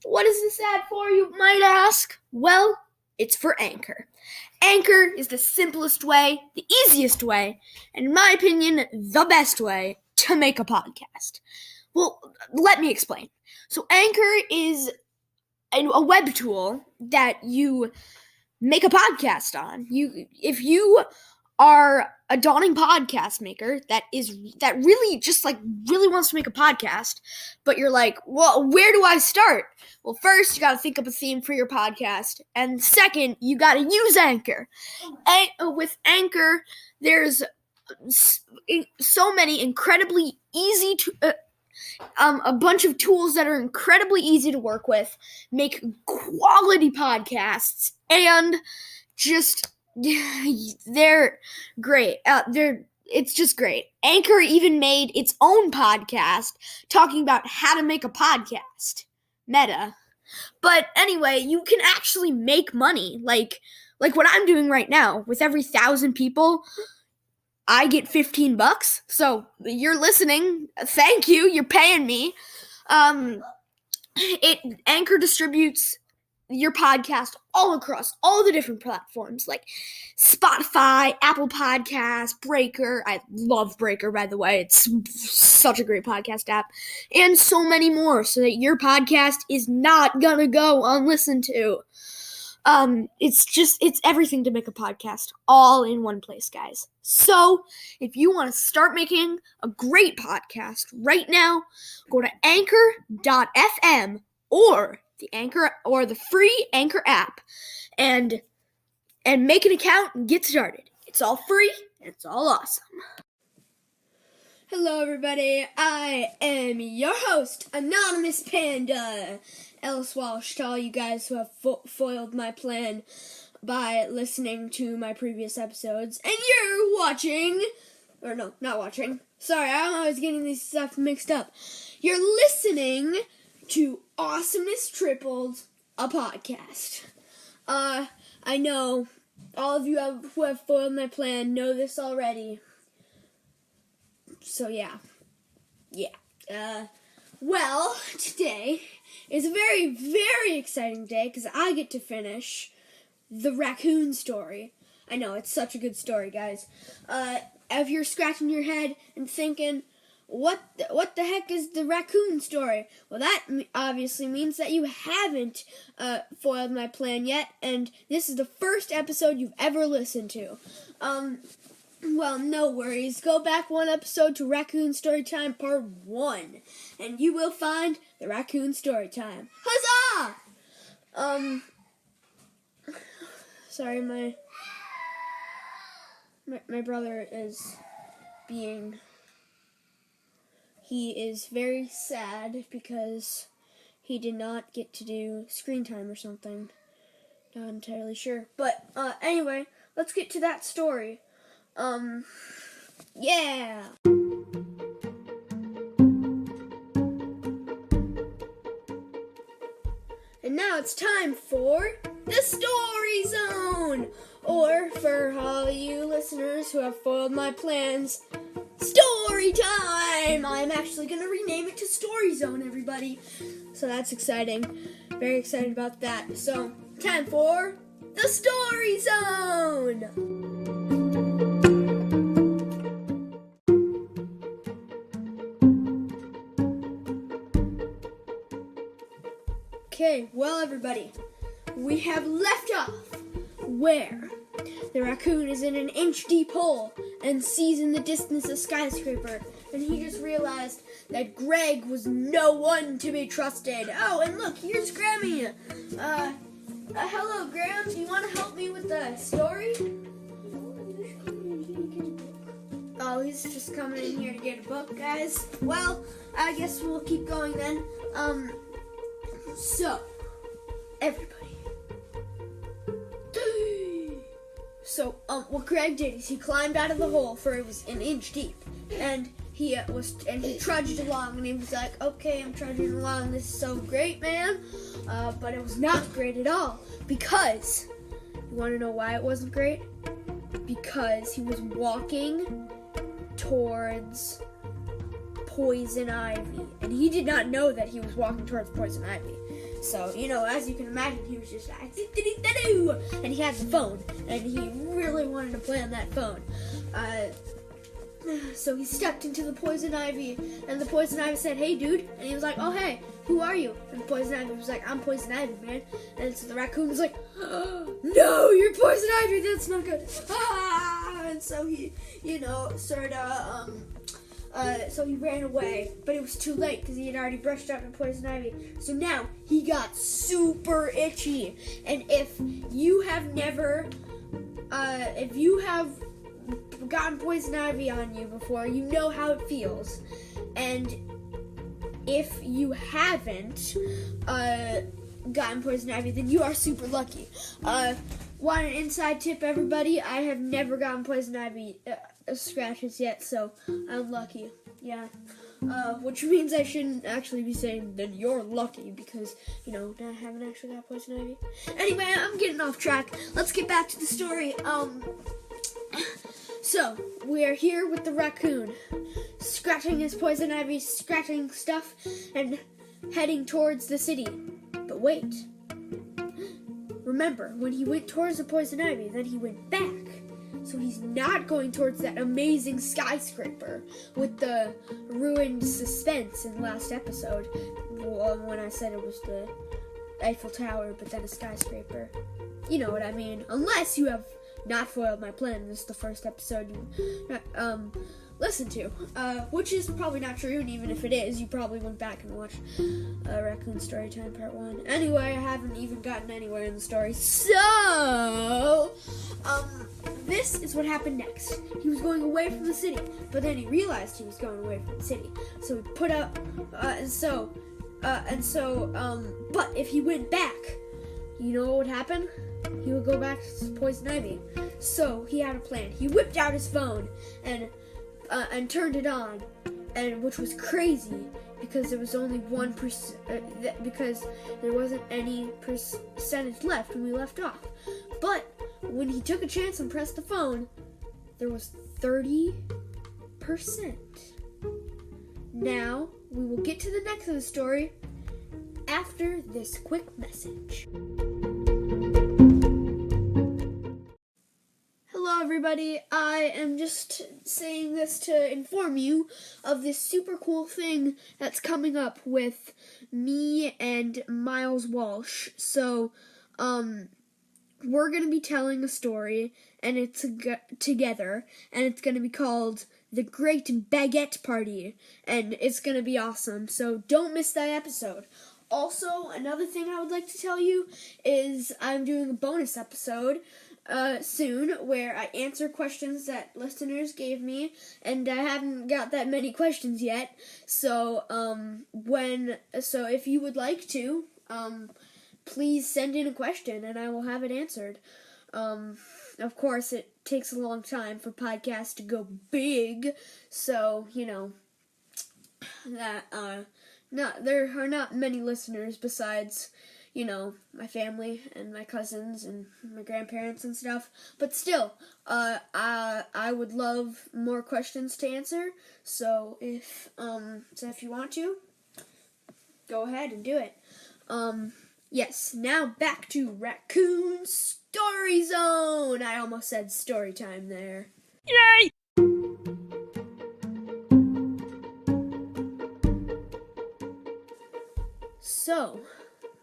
What is this ad for, you might ask? Well, it's for Anchor. Anchor is the simplest way, the easiest way, and in my opinion, the best way to make a podcast. Well, let me explain. So Anchor is a web tool that you make a podcast on. If you are a dawning podcast maker that really wants to make a podcast, but you're like, well, where do I start? Well, first you got to think up a theme for your podcast, and second, you got to use Anchor. With Anchor, there's so many incredibly easy a bunch of tools that are incredibly easy to work with, make quality podcasts, and just they're great. It's just great. Anchor even made its own podcast talking about how to make a podcast. Meta. But anyway, you can actually make money. Like what I'm doing right now. With every 1,000 people, I get $15. So you're listening. Thank you. You're paying me. Anchor distributes your podcast all across all the different platforms like Spotify, Apple Podcasts, Breaker. I love Breaker, by the way. It's such a great podcast app. And so many more, so that your podcast is not gonna go unlistened to. It's everything to make a podcast all in one place, guys. So if you want to start making a great podcast right now, go to anchor.fm or the free Anchor app and make an account and get started. It's all free and it's all awesome. Hello everybody, I am your host, Anonymous Panda, Ellis Walsh, to all you guys who have foiled my plan by listening to my previous episodes, and you're watching, or no, not watching, sorry, I'm always getting these stuff mixed up, you're listening to Awesomeness Tripled, a podcast. I know all of you who have foiled my plan know this already. So yeah. Well, today is a very, very exciting day because I get to finish the raccoon story. I know, it's such a good story, guys. If you're scratching your head and thinking, what the heck is the raccoon story? Well, that obviously means that you haven't foiled my plan yet, and this is the first episode you've ever listened to. Well, no worries. Go back one episode to Raccoon Storytime Part 1, and you will find the Raccoon Storytime. Huzzah! Sorry, my brother is he is very sad because he did not get to do screen time or something. Not entirely sure. But, anyway, let's get to that story. Yeah! And now it's time for the Story Zone! Or, for all you listeners who have foiled my plans, Story Time! I'm actually going to rename it to Story Zone, everybody. So that's exciting. Very excited about that. So, time for the Story Zone! Okay, well everybody, we have left off where the raccoon is in an inch-deep hole and sees in the distance a skyscraper, and he just realized that Greg was no one to be trusted. Oh, and look, here's Grammy. Hello, Graham, do you want to help me with the story? Oh, he's just coming in here to get a book, guys. Well, I guess we'll keep going then. So, everybody. So, what Greg did is he climbed out of the hole, for it was an inch deep, and he trudged along, and he was like, okay, I'm trudging along, this is so great, man, but it was not great at all, because, you want to know why it wasn't great? Because he was walking towards poison ivy, and he did not know that he was walking towards poison ivy. So, as you can imagine, he was just like, "Do-do-do-do-do," and he had the phone, and he really wanted to play on that phone. So he stepped into the poison ivy, and the poison ivy said, "Hey, dude," and he was like, "Oh, hey, who are you?" And the poison ivy was like, "I'm poison ivy, man." And so the raccoon was like, "Oh, no, you're poison ivy, that's not good." And so he, so he ran away, but it was too late because he had already brushed up on poison ivy. So now he got super itchy, and if you have gotten poison ivy on you before, you know how it feels. And if you haven't gotten poison ivy, then you are super lucky. Want an inside tip, everybody? I have never gotten poison ivy scratches yet, so I'm lucky. Yeah. Which means I shouldn't actually be saying that you're lucky because, I haven't actually got poison ivy. Anyway, I'm getting off track. Let's get back to the story. So, we're here with the raccoon, scratching his poison ivy, scratching stuff, and heading towards the city. But wait. Remember, when he went towards the poison ivy, then he went back. So he's not going towards that amazing skyscraper with the ruined suspense in the last episode. When I said it was the Eiffel Tower, but then a skyscraper. You know what I mean. Unless you have not foiled my plan, this is the first episode you listen to. Which is probably not true, and even if it is, you probably went back and watched Raccoon Storytime Part 1. Anyway, I haven't even gotten anywhere in the story. So, this is what happened next. He was going away from the city, but then he realized he was going away from the city. So he put up, but if he went back, you know what would happen? He would go back to poison ivy. So he had a plan. He whipped out his phone and turned it on, and which was crazy because there was only 1%, because there wasn't any percentage left when we left off. But when he took a chance and pressed the phone, there was 30%. Now we will get to the next of the story after this quick message. Hello everybody, I am just saying this to inform you of this super cool thing that's coming up with me and Miles Walsh. So, we're going to be telling a story, and it's together, and it's going to be called The Great Baguette Party, and it's going to be awesome, so don't miss that episode. Also, another thing I would like to tell you is I'm doing a bonus episode soon, where I answer questions that listeners gave me, and I haven't got that many questions yet. So, if you would like to, please send in a question, and I will have it answered. Of course, it takes a long time for podcasts to go big, so there are not many listeners besides, my family and my cousins and my grandparents and stuff. But still, I would love more questions to answer. So if you want to, go ahead and do it. Yes, now back to Raccoon Story Zone. I almost said story time there. Yay! So,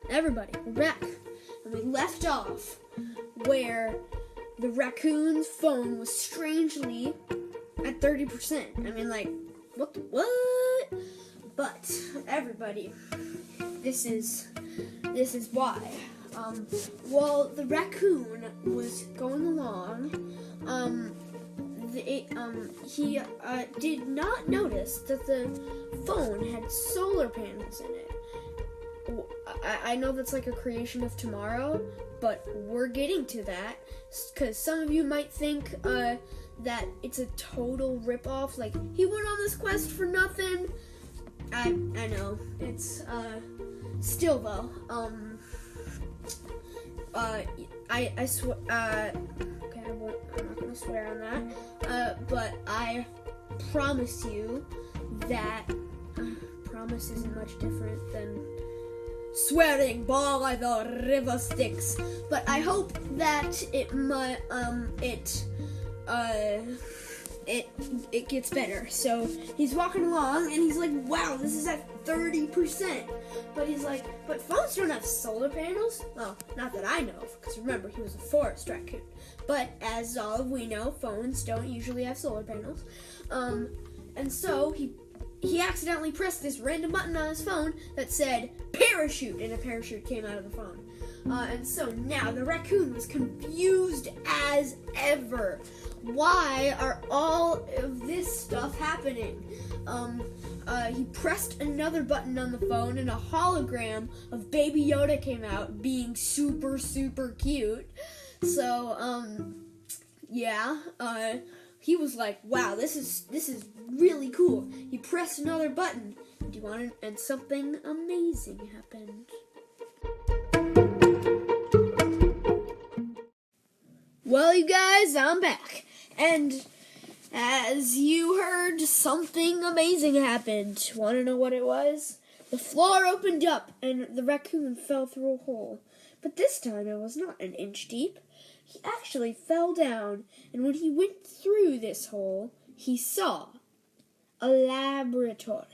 everybody, we're back. And we left off where the raccoon's phone was strangely at 30%. I mean, what? But, everybody, this is why. While the raccoon was going along, he did not notice that the phone had solar panels in it. I know that's like a creation of tomorrow, but we're getting to that, because some of you might think that it's a total ripoff, like, he went on this quest for nothing. I know, it's, still though, I swear, okay, I'm not gonna swear on that, but I promise you that, promise isn't much different than swearing by the river Styx. But I hope that it gets better. So he's walking along and he's like, wow, this is at 30%. But he's like, but phones don't have solar panels? Well, not that I know of, because remember, he was a forest raccoon. But as all we know, phones don't usually have solar panels. And so he accidentally pressed this random button on his phone that said parachute, and a parachute came out of the phone. And so now the raccoon was confused as ever. Why are all of this stuff happening? He pressed another button on the phone and a hologram of Baby Yoda came out, being super, super cute. So, he was like, wow, this is really cool. He pressed another button. Do you want it? And something amazing happened. Well, you guys, I'm back. And as you heard, something amazing happened. Want to know what it was? The floor opened up and the raccoon fell through a hole. But this time it was not an inch deep. He actually fell down, and when he went through this hole, he saw a laboratory.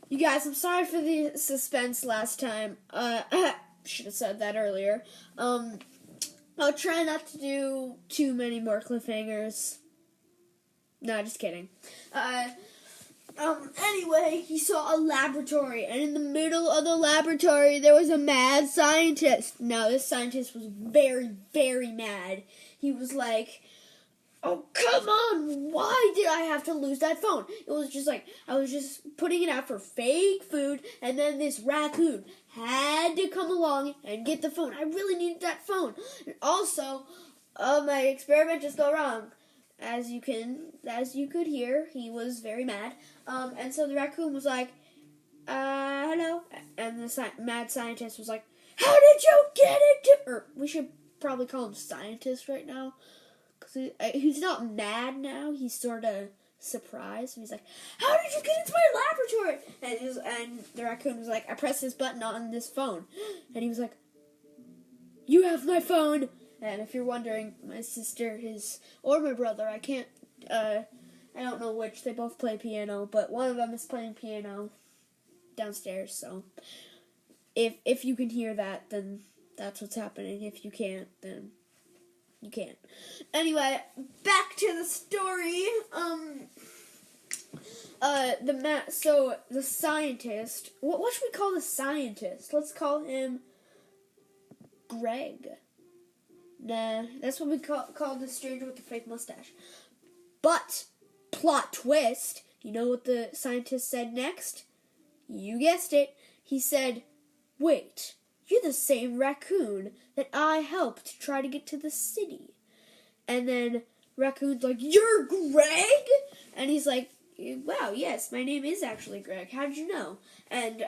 You guys, I'm sorry for the suspense last time. Should have said that earlier. I'll try not to do too many more cliffhangers. No, just kidding. Anyway, he saw a laboratory, and in the middle of the laboratory, there was a mad scientist. Now, this scientist was very, very mad. He was like, oh, come on, why did I have to lose that phone? It was just like, I was just putting it out for fake food, and then this raccoon had to come along and get the phone. I really needed that phone. And also, my experiment just go wrong. As you could hear, he was very mad. And so the raccoon was like, hello. And the mad scientist was like, how did you get it? Or we should probably call him scientist right now. Because he's not mad now. He's sort of surprised. And he's like, how did you get into my laboratory? And the raccoon was like, I pressed this button on this phone. And he was like, you have my phone. And if you're wondering, my sister or my brother, I don't know which, they both play piano, but one of them is playing piano downstairs, so if you can hear that, then that's what's happening. If you can't, then you can't. Anyway, back to the story. The scientist, what should we call the scientist? Let's call him Greg. Nah, that's what we call the stranger with the fake mustache. But, plot twist, you know what the scientist said next? You guessed it. He said, wait, you're the same raccoon that I helped try to get to the city. And then Raccoon's like, you're Greg? And he's like, wow, yes, my name is actually Greg. How did you know? And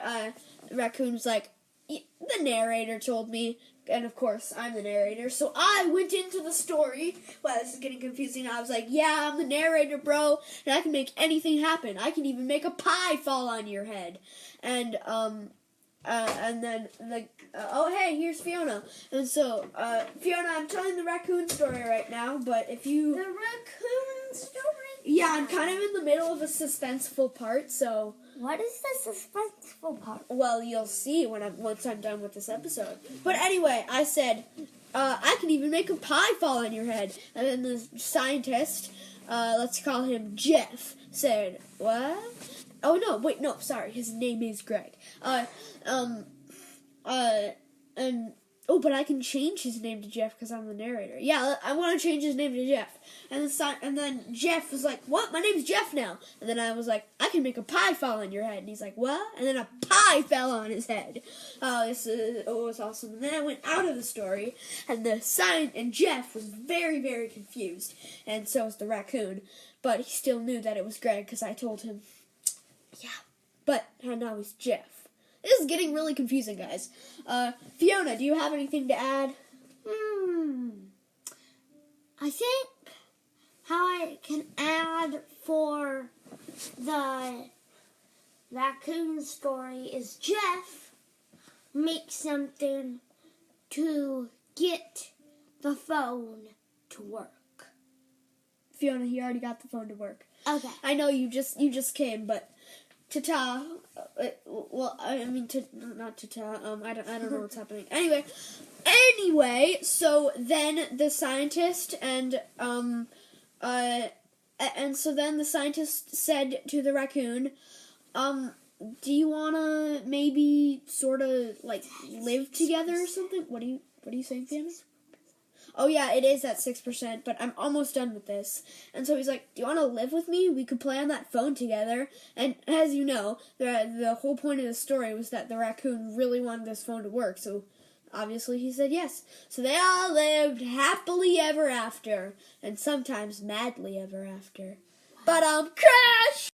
Raccoon's like, the narrator told me. And of course, I'm the narrator, so I went into the story. Wow, this is getting confusing. I was like, yeah, I'm the narrator, bro, and I can make anything happen. I can even make a pie fall on your head. And then, oh, hey, here's Fiona. And so, Fiona, I'm telling the raccoon story right now, but if you... The raccoon story? Yeah, I'm kind of in the middle of a suspenseful part, so... What is the suspenseful part? Well, you'll see once I'm done with this episode. But anyway, I said, I can even make a pie fall on your head. And then the scientist, let's call him Jeff, said, what? Oh, no, wait, no, sorry, his name is Greg. But I can change his name to Jeff because I'm the narrator. Yeah, I want to change his name to Jeff. And then Jeff was like, what? My name's Jeff now. And then I was like, I can make a pie fall on your head. And he's like, what? And then a pie fell on his head. It was awesome. And then I went out of the story, and and Jeff was very, very confused. And so was the raccoon. But he still knew that it was Greg because I told him. Yeah. But now he's Jeff. This is getting really confusing, guys. Fiona, do you have anything to add? I think how I can add for the raccoon story is Jeff makes something to get the phone to work. Fiona, he already got the phone to work. Okay. I know you just came, but ta-ta. Well, I mean, not ta-ta. I don't know what's happening. Anyway, so then the scientist and so then the scientist said to the raccoon, do you wanna maybe sort of like live together or something? What are you saying, Fiona? Oh yeah, it is at 6%, but I'm almost done with this. And so he's like, do you want to live with me? We could play on that phone together. And as you know, the whole point of the story was that the raccoon really wanted this phone to work, so obviously he said yes. So they all lived happily ever after, and sometimes madly ever after. But crash!